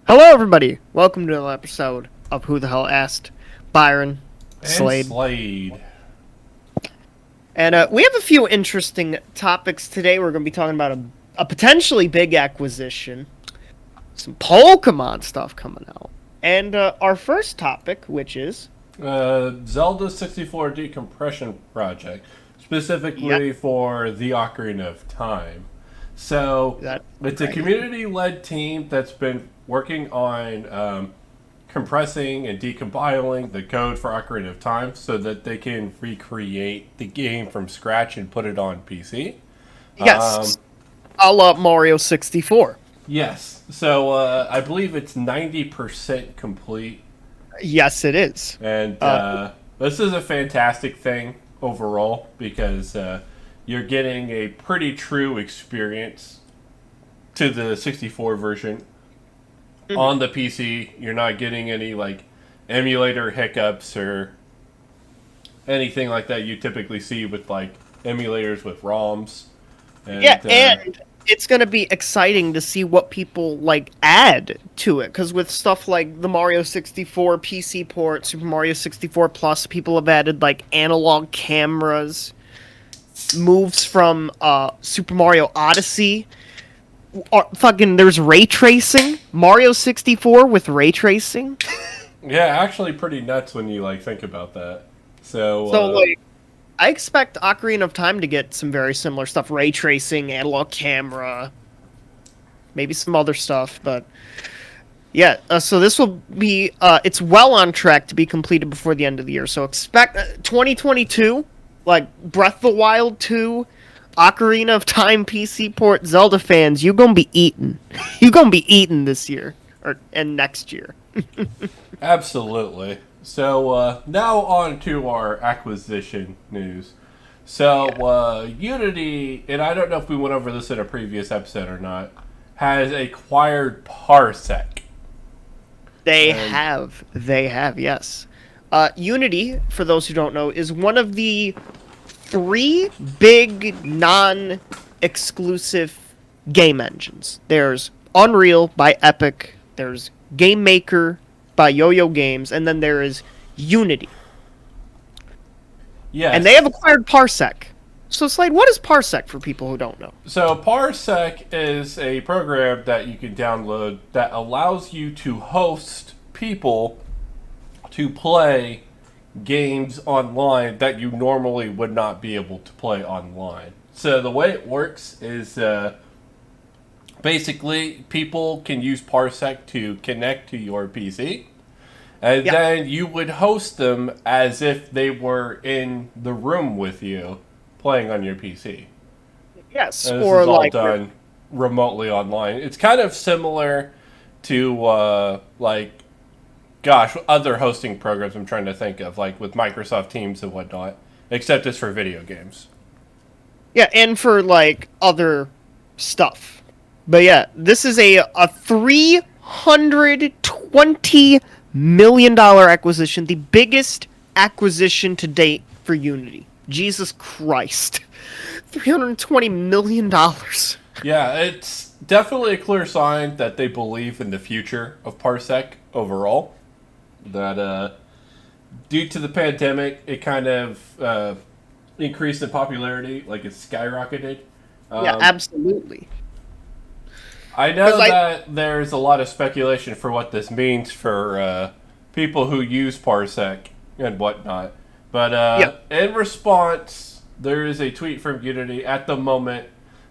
Hello, everybody. Welcome to another episode of Who the Hell Asked Byron, And Slade, Slade. and we have a few interesting topics today. We're going to be talking about a potentially big acquisition, some Pokemon stuff coming out, and our first topic, which is Zelda 64 decompression project, specifically for the Ocarina of Time. So that. it's a community-led team that's been working on compressing and decompiling the code for Ocarina of Time so that they can recreate the game from scratch and put it on PC. Yes, a la Mario 64. Yes. So I believe it's 90% complete. Yes, it is. And this is a fantastic thing overall because you're getting a pretty true experience to the 64 version on the PC. You're not getting any like emulator hiccups or anything like that you typically see with like emulators with ROMs. And, And it's going to be exciting to see what people like add to it, because with stuff like the Mario 64 PC port, Super Mario 64 Plus, people have added like analog cameras, moves from Super Mario Odyssey. There's ray tracing. Mario 64 with ray tracing. yeah, actually pretty nuts when you like think about that. So I expect Ocarina of Time to get some very similar stuff. Ray tracing, analog camera, maybe some other stuff. But yeah, so this will be... it's well on track to be completed before the end of the year. So expect 2022, like Breath of the Wild 2, Ocarina of Time PC port, Zelda fans, you're going to be eaten. You're going to be eaten this year and next year. Absolutely. So now on to our acquisition news. So Unity, and I don't know if we went over this in a previous episode or not, has acquired Parsec. They have, yes. Unity, for those who don't know, is one of the three big non-exclusive game engines. There's Unreal by Epic, there's Game Maker by Yo-Yo Games, and then there is Unity. Yes. And they have acquired Parsec. So, Slade, what is Parsec for people who don't know? So Parsec is a program that you can download that allows you to host people to play games online that you normally would not be able to play online. So the way it works is basically people can use Parsec to connect to your PC, and then you would host them as if they were in the room with you playing on your PC. Yes, And this or is all like done remotely online. It's kind of similar to other hosting programs I'm trying to think of, like with Microsoft Teams and whatnot, except it's for video games. yeah, and for like other stuff. But yeah, this is a $320 million acquisition, the biggest acquisition to date for Unity. Jesus Christ. $320 million. Yeah, it's definitely a clear sign that they believe in the future of Parsec overall. That due to the pandemic, it kind of increased in popularity, like it skyrocketed. Yeah, absolutely. I know that there's a lot of speculation for what this means for people who use Parsec and whatnot. But in response, there is a tweet from Unity. At the moment,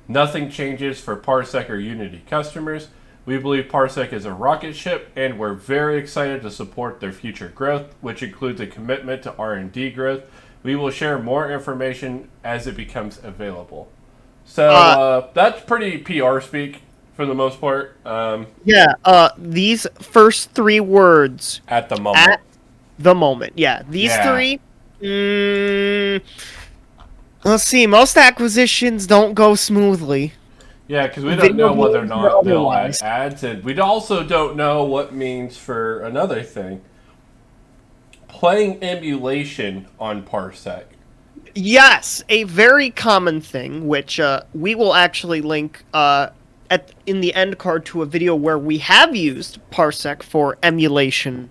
nothing changes for Parsec or Unity customers. We believe Parsec is a rocket ship, and we're very excited to support their future growth, which includes a commitment to R&D growth. We will share more information as it becomes available. So that's pretty PR speak for the most part. These first three words. At the moment. At the moment, yeah. These three... let's see, most acquisitions don't go smoothly. Yeah, because we don't know whether or not they'll add ads, and we also don't know what it means for another thing. Playing emulation on Parsec. Yes, a very common thing, which we will actually link in the end card to a video where we have used Parsec for emulation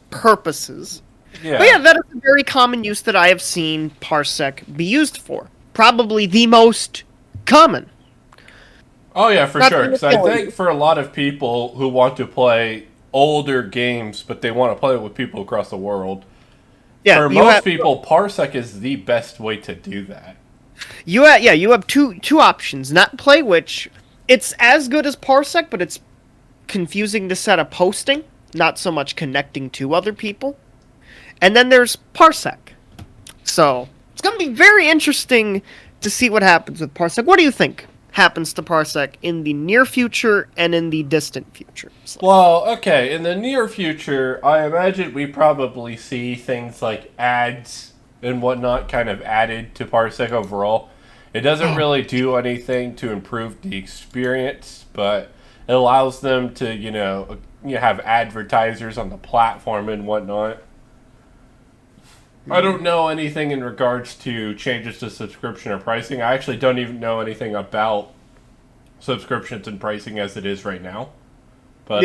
purposes. Yeah. But yeah, that is a very common use that I have seen Parsec be used for. Probably the most common. Oh yeah, for sure. Because I think for a lot of people who want to play older games, but they want to play it with people across the world, for most people, Parsec is the best way to do that. You have two options. Not play, which it's as good as Parsec, but it's confusing to set up hosting, not so much connecting to other people. And then there's Parsec. So it's going to be very interesting to see what happens with Parsec. What do you think happens to Parsec in the near future and in the distant future? Well, okay, in the near future, I imagine we probably see things like ads and whatnot kind of added to Parsec overall. It doesn't really do anything to improve the experience, but it allows them to, have advertisers on the platform and whatnot. I don't know anything in regards to changes to subscription or pricing. I actually don't even know anything about subscriptions and pricing as it is right now. But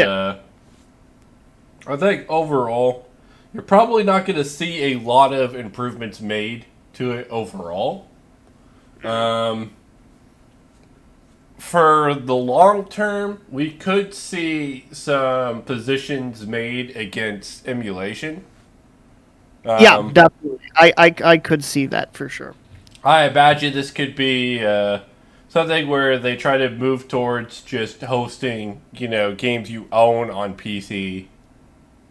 I think overall, you're probably not going to see a lot of improvements made to it overall. For the long term, we could see some positions made against emulation. Yeah, definitely. I could see that for sure. I imagine this could be something where they try to move towards just hosting, games you own on PC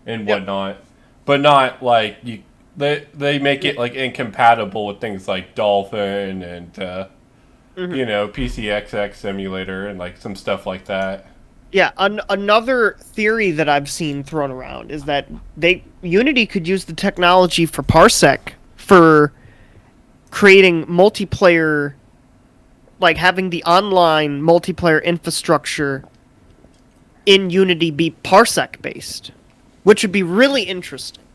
and whatnot, but not like they make it like incompatible with things like Dolphin and PCXX emulator and like some stuff like that. Yeah, another theory that I've seen thrown around is that Unity could use the technology for Parsec for creating multiplayer, like having the online multiplayer infrastructure in Unity be Parsec based, which would be really interesting.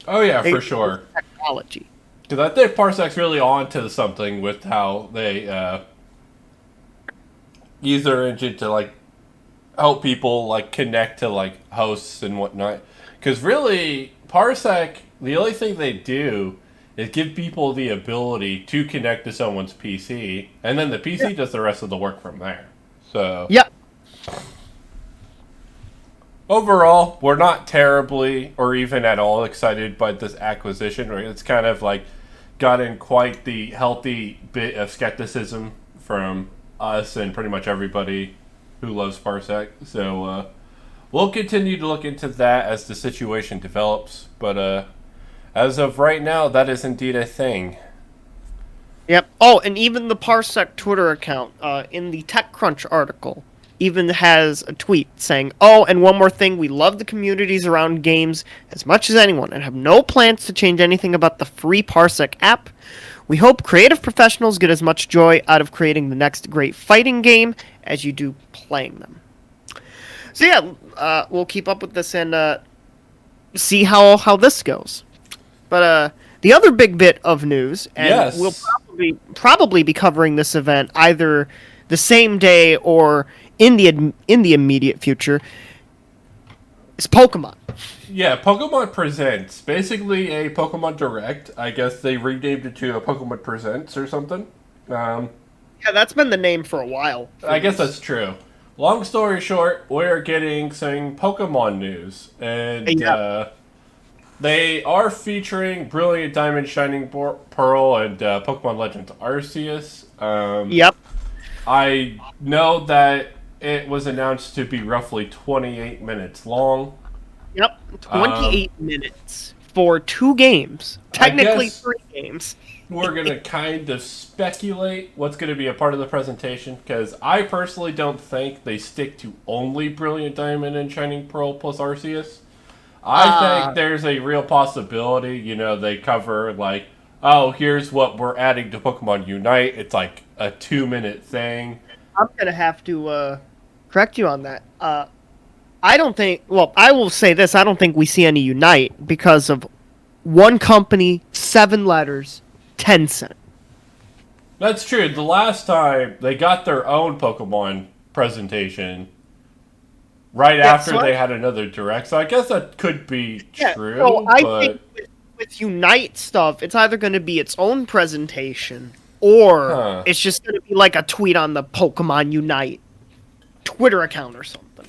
Oh yeah, for sure. Technology. Because I think Parsec's really onto something with how they use their engine to like help people like connect to like hosts and whatnot. Because really, Parsec, the only thing they do is give people the ability to connect to someone's PC, and then the PC does the rest of the work from there. So overall, we're not terribly or even at all excited by this acquisition. Right? It's kind of like gotten quite the healthy bit of skepticism from us and pretty much everybody who loves Parsec. So we'll continue to look into that as the situation develops. But as of right now, that is indeed a thing. Yep. Oh, and even the Parsec Twitter account in the TechCrunch article even has a tweet saying, "Oh, and one more thing, we love the communities around games as much as anyone and have no plans to change anything about the free Parsec app. We hope creative professionals get as much joy out of creating the next great fighting game as you do playing them." So yeah, we'll keep up with this and see how this goes. But the other big bit of news, and we'll probably be covering this event either the same day or in the immediate future, is Pokemon. Yeah, Pokemon Presents. Basically a Pokemon Direct. I guess they renamed it to a Pokemon Presents or something. Yeah, that's been the name for a while. I guess that's true. Long story short, we're getting some Pokemon news. And they are featuring Brilliant Diamond, Shining Pearl, and Pokemon Legends Arceus. Yep. I know that it was announced to be roughly 28 minutes long. Yep, 28 minutes for 2 games. Technically 3 games. We're going to kind of speculate what's going to be a part of the presentation, because I personally don't think they stick to only Brilliant Diamond and Shining Pearl plus Arceus. I think there's a real possibility, they cover, like, oh, here's what we're adding to Pokemon Unite. It's like a 2-minute thing. I'm going to have to correct you on that. I don't think... Well, I will say this. I don't think we see any Unite because of one company, 7 letters, Tencent. That's true. The last time they got their own Pokemon presentation right after they had another direct. So I guess that could be true. So I think with Unite stuff, it's either going to be its own presentation or it's just going to be like a tweet on the Pokemon Unite Twitter account or something.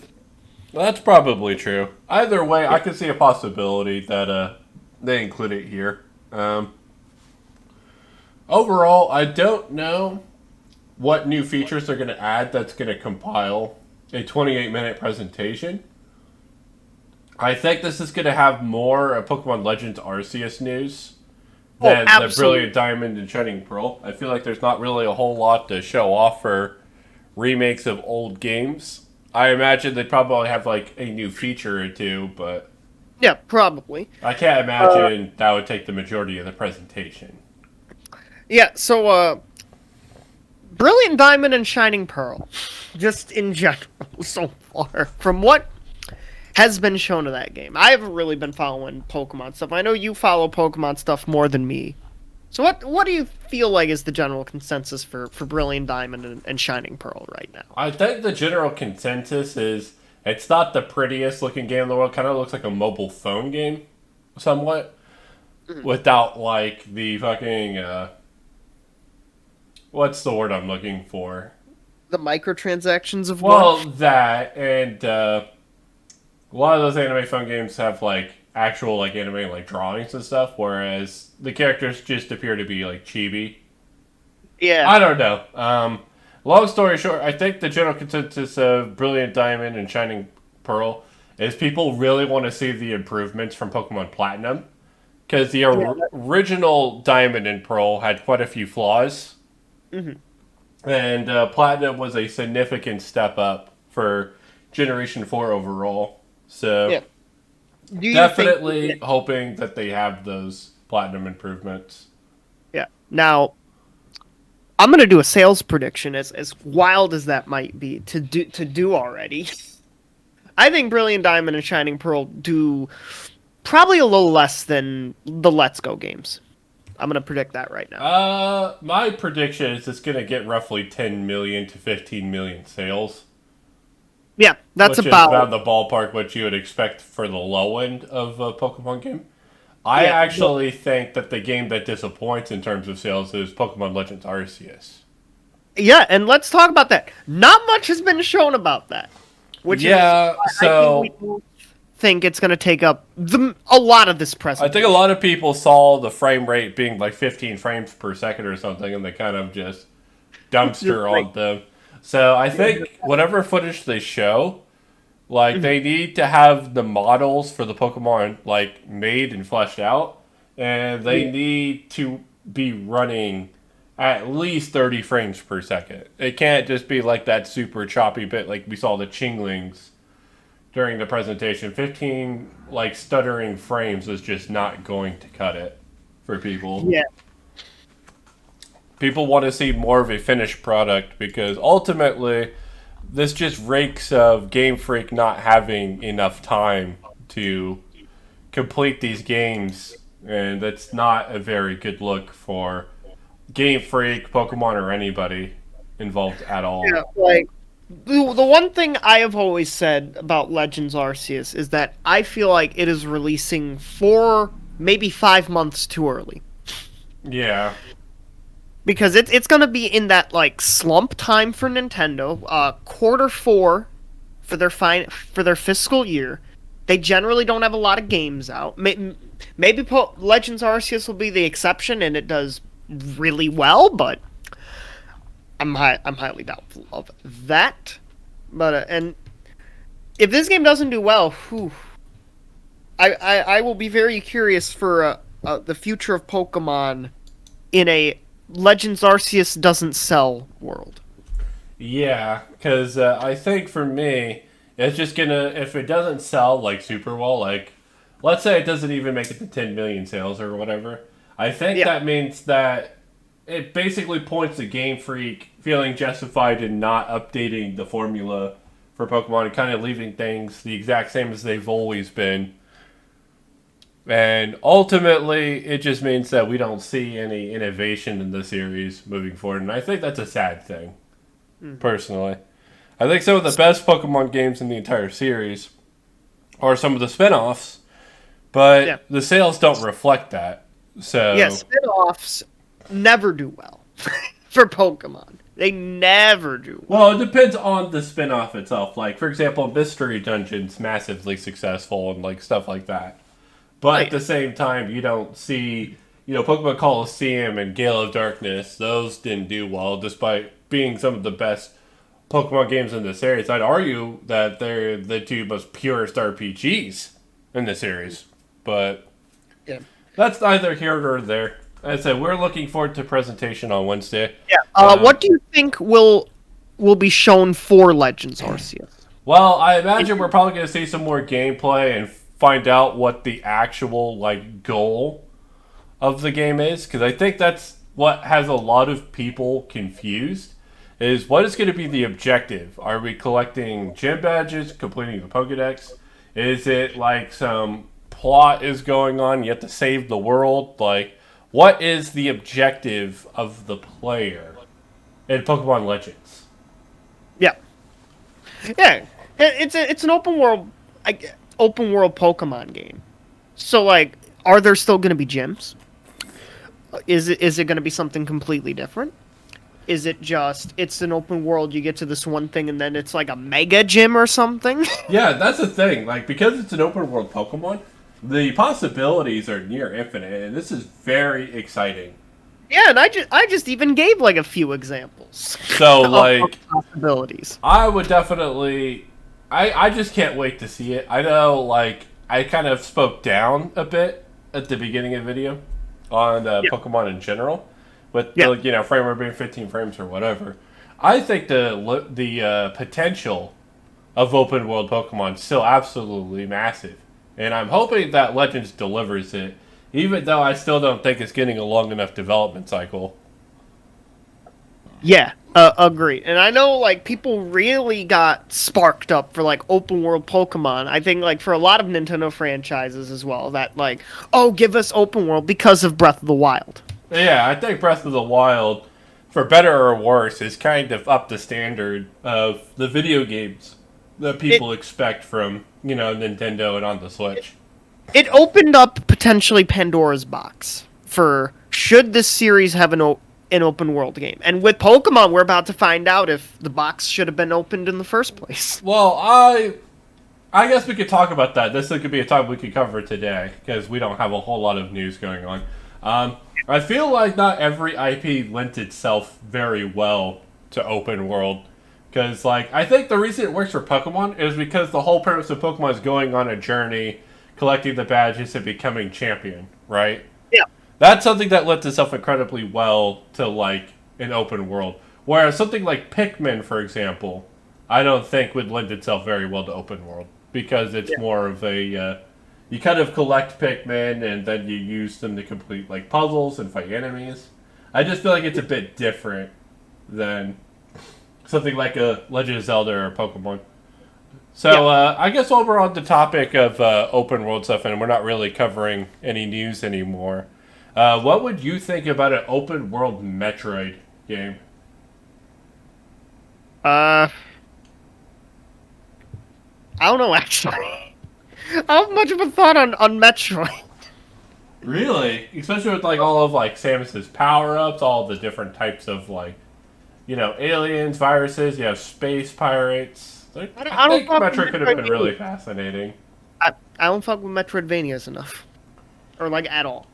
Well, that's probably true. Either way, I could see a possibility that they include it here. Overall, I don't know what new features they're going to add that's going to compile a 28-minute presentation. I think this is going to have more Pokemon Legends Arceus news than the Brilliant Diamond and Shining Pearl. I feel like there's not really a whole lot to show off for remakes of old games. I imagine they'd probably have like a new feature or two, but yeah, probably. I can't imagine that would take the majority of the presentation. Yeah, so Brilliant Diamond and Shining Pearl, just in general so far, from what has been shown of that game. I haven't really been following Pokemon stuff. I know you follow Pokemon stuff more than me. So what do you feel like is the general consensus for Brilliant Diamond and Shining Pearl right now? I think the general consensus is it's not the prettiest looking game in the world. Kind of looks like a mobile phone game, somewhat, without like the fucking what's the word I'm looking for? The microtransactions of that and a lot of those anime phone games have like actual like anime like drawings and stuff, whereas the characters just appear to be like chibi. Yeah. I don't know. Long story short, I think the general consensus of Brilliant Diamond and Shining Pearl is people really want to see the improvements from Pokemon Platinum. Because the original Diamond and Pearl had quite a few flaws. Mm-hmm. And Platinum was a significant step up for Generation 4 overall. So definitely hoping that they have those Platinum improvements. Yeah. Now, I'm going to do a sales prediction, as wild as that might be to do already. I think Brilliant Diamond and Shining Pearl do probably a little less than the Let's Go games. I'm going to predict that right now. My prediction is it's going to get roughly 10 million to 15 million sales. Yeah, that's which is about the ballpark what you would expect for the low end of a Pokemon game. I actually think that the game that disappoints in terms of sales is Pokemon Legends Arceus. Yeah, and let's talk about that. Not much has been shown about that. I think it's going to take up a lot of this presentation. I think a lot of people saw the frame rate being like 15 frames per second or something, and they kind of just dumpster on them. So I think whatever footage they show, like they need to have the models for the Pokemon like made and fleshed out, and they need to be running at least 30 frames per second. It can't just be like that super choppy bit like we saw the Chinglings during the presentation. 15 like stuttering frames is just not going to cut it for people. Yeah. People want to see more of a finished product because ultimately this just reeks of Game Freak not having enough time to complete these games, and that's not a very good look for Game Freak, Pokemon, or anybody involved at all. Yeah, like the one thing I have always said about Legends Arceus is that I feel like it is releasing 4, maybe 5 months too early. Yeah. Because it's going to be in that like slump time for Nintendo, quarter 4 for their fiscal year. They generally don't have a lot of games out. Maybe Legends Arceus will be the exception, and it does really well, but I'm highly doubtful of that. But and if this game doesn't do well, I will be very curious for the future of Pokemon in a Legends Arceus doesn't sell world. Yeah, because I think for me, it's just gonna, if it doesn't sell like super well, like let's say it doesn't even make it to 10 million sales or whatever, I think that means that it basically points to Game Freak feeling justified in not updating the formula for Pokemon and kind of leaving things the exact same as they've always been. And ultimately, it just means that we don't see any innovation in the series moving forward. And I think that's a sad thing, personally. I think some of the best Pokemon games in the entire series are some of the spin-offs, but the sales don't reflect that. So yeah, spin-offs never do well for Pokemon. They never do well. Well, it depends on the spin-off itself. Like, for example, Mystery Dungeon's massively successful and like stuff like that. But at the same time, you don't see, Pokemon Coliseum and Gale of Darkness, those didn't do well despite being some of the best Pokemon games in the series. I'd argue that they're the two most purest RPGs in the series. But that's neither here nor there. As I said, we're looking forward to presentation on Wednesday. Yeah. What do you think will be shown for Legends Arceus? Well, I imagine we're probably going to see some more gameplay and find out what the actual goal of the game is, because I think that's what has a lot of people confused. Is what is going to be the objective? Are we collecting gym badges, completing the Pokedex? Is it like some plot is going on? You have to save the world. Like, what is the objective of the player in Pokemon Legends? Yeah. It's an open world Pokemon game. So like, are there still going to be gyms? Is it going to be something completely different? Is it just, it's an open world, you get to this one thing, and then it's like a mega gym or something? Yeah, that's the thing. Like, because it's an open world Pokemon, the possibilities are near infinite, and this is very exciting. Yeah, and I just even gave like a few examples. So like possibilities. I would definitely, I just can't wait to see it. I know, like, I kind of spoke down a bit at the beginning of the video on Pokemon in general. With the, frame rate being 15 frames or whatever, I think the potential of open world Pokemon is still absolutely massive, and I'm hoping that Legends delivers it. Even though I still don't think it's getting a long enough development cycle. Yeah, agree. And I know like people really got sparked up for like open world Pokemon. I think like for a lot of Nintendo franchises as well, that like, oh, give us open world because of Breath of the Wild. Yeah, I think Breath of the Wild, for better or worse, is kind of up the standard of the video games that people expect from, Nintendo and on the Switch. It opened up potentially Pandora's box for should this series have an open world game. And with Pokemon, we're about to find out if the box should have been opened in the first place. Well, I guess we could talk about that. This could be a topic we could cover today, because we don't have a whole lot of news going on. I feel like not every IP lent itself very well to open world. Because, like, I think the reason it works for Pokemon is because the whole premise of Pokemon is going on a journey, collecting the badges, and becoming champion, right? Yeah. That's something that lends itself incredibly well to, like, an open world. Whereas something like Pikmin, for example, I don't think would lend itself very well to open world. Because it's more of a... you kind of collect Pikmin, and then you use them to complete, like, puzzles and fight enemies. I just feel like it's a bit different than something like a Legend of Zelda or Pokemon. So, I guess while we're on the topic of open world stuff, and we're not really covering any news anymore, what would you think about an open world Metroid game? I don't know, actually. I don't have much of a thought on Metroid. Really? Especially with, like, all of, like, Samus's power-ups, all the different types of, like, aliens, viruses, you have space pirates. I think Metroid could have been really fascinating. I don't fuck with Metroidvanias enough. Or, like, at all.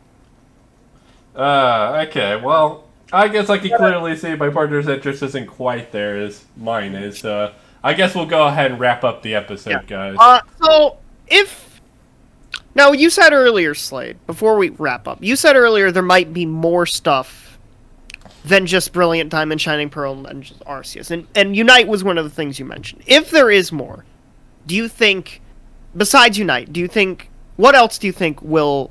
Okay, well, I guess I can clearly see my partner's interest isn't quite there as mine is, so I guess we'll go ahead and wrap up the episode, guys. So, now, you said earlier, Slade, before we wrap up, you said earlier there might be more stuff than just Brilliant Diamond, Shining Pearl, and Legends Arceus. And Unite was one of the things you mentioned. If there is more, do you think, besides Unite, what else do you think will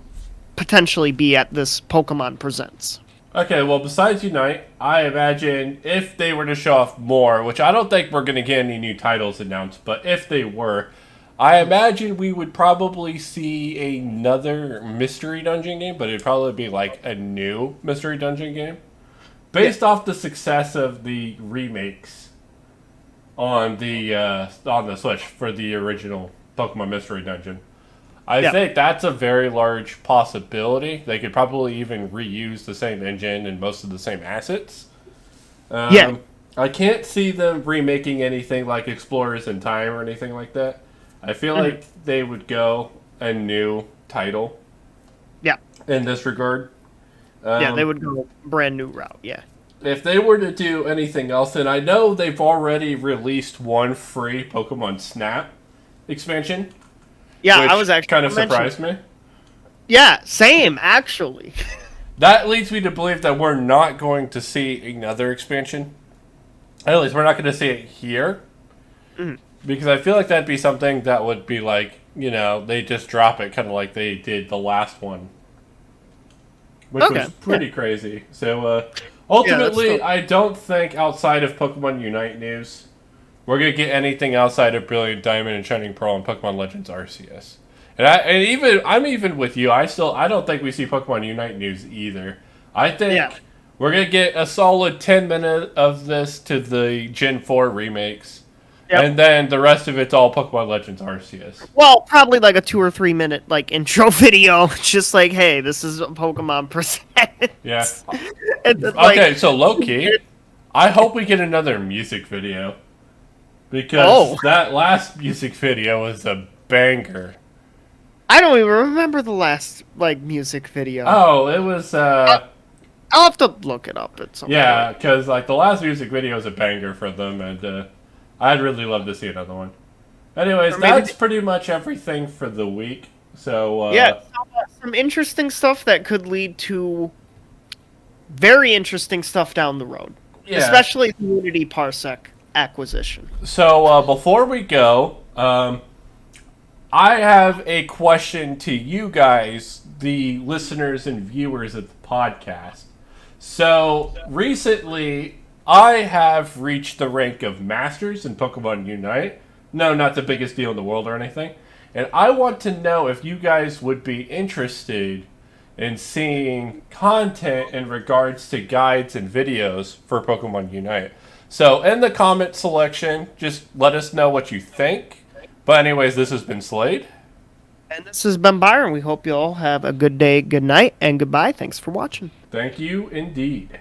potentially be at this Pokemon Presents? Okay, well, besides Unite, I imagine if they were to show off more, which I don't think we're going to get any new titles announced, but if they were, I imagine we would probably see another Mystery Dungeon game, but it'd probably be like a new Mystery Dungeon game. Based off the success of the remakes on the Switch for the original Pokemon Mystery Dungeon. I Yeah. think that's a very large possibility. They could probably even reuse the same engine and most of the same assets. Yeah. I can't see them remaking anything like Explorers in Time or anything like that. I feel Mhm. like they would go a new title Yeah. in this regard. Yeah, they would go brand new route. Yeah. If they were to do anything else, then I know they've already released one free Pokemon Snap expansion. Yeah, which I was actually kind of gonna mention- surprised me. Yeah, same actually. That leads me to believe that we're not going to see another expansion. At least we're not going to see it here. Mhm. Because I feel like that'd be something that would be like, they just drop it kind of like they did the last one. Which Okay, was pretty crazy. So, ultimately, still- I don't think outside of Pokemon Unite news, we're going to get anything outside of Brilliant Diamond and Shining Pearl and Pokemon Legends Arceus. I'm even with you. I don't think we see Pokemon Unite news either. I think we're going to get a solid 10 minutes of this to the Gen 4 remakes. Yep. And then the rest of it's all Pokemon Legends Arceus. Well, probably like a 2 or 3 minute like intro video, just like, hey, this is a Pokemon percent. Yeah. And then, like, Okay, so low key, I hope we get another music video. Because that last music video was a banger. I don't even remember the last like music video. Oh, it was I'll have to look it up at some point. because like the last music video was a banger for them, and I'd really love to see another one. Anyways, Or maybe that's pretty much everything for the week. So some interesting stuff that could lead to very interesting stuff down the road, especially the Unity Parsec acquisition. So before we go, I have a question to you guys, the listeners and viewers of the podcast. So recently, I have reached the rank of Masters in Pokemon Unite. No, not the biggest deal in the world or anything. And I want to know if you guys would be interested in seeing content in regards to guides and videos for Pokemon Unite. So in the comment selection, just let us know what you think. But anyways, this has been Slade. And this has been Byron. We hope you all have a good day, good night, and goodbye. Thanks for watching. Thank you indeed.